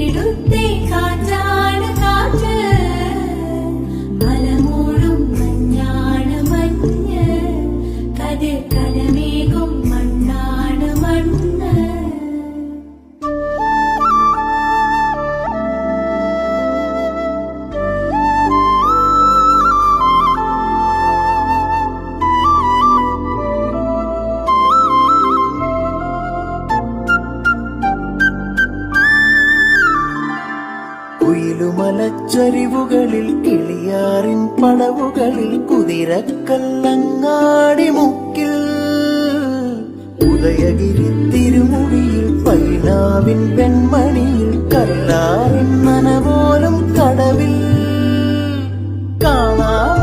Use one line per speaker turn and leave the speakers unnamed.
ഇവിടുത്തെ കാറ്റാണ് കാറ്റ്, മലമൂടും മഞ്ഞാണ് മഞ്ഞ്, കതിർ കലമേകും മണ്ണാണ് മണ്ണ്.
കുയിലുമലച്ചരിവുകളിൽ കിളിയാറിൻ പടവുകളിൽ കുതിരക്കല്ലങ്ങാടി മുക്കിൽ, ഉദയഗിരി തിരുമുടിയിൽ പൈനാവിൻ വെൺമണിയിൽ കല്ലാറിൻ നനപോലും കടവിൽ കാണാം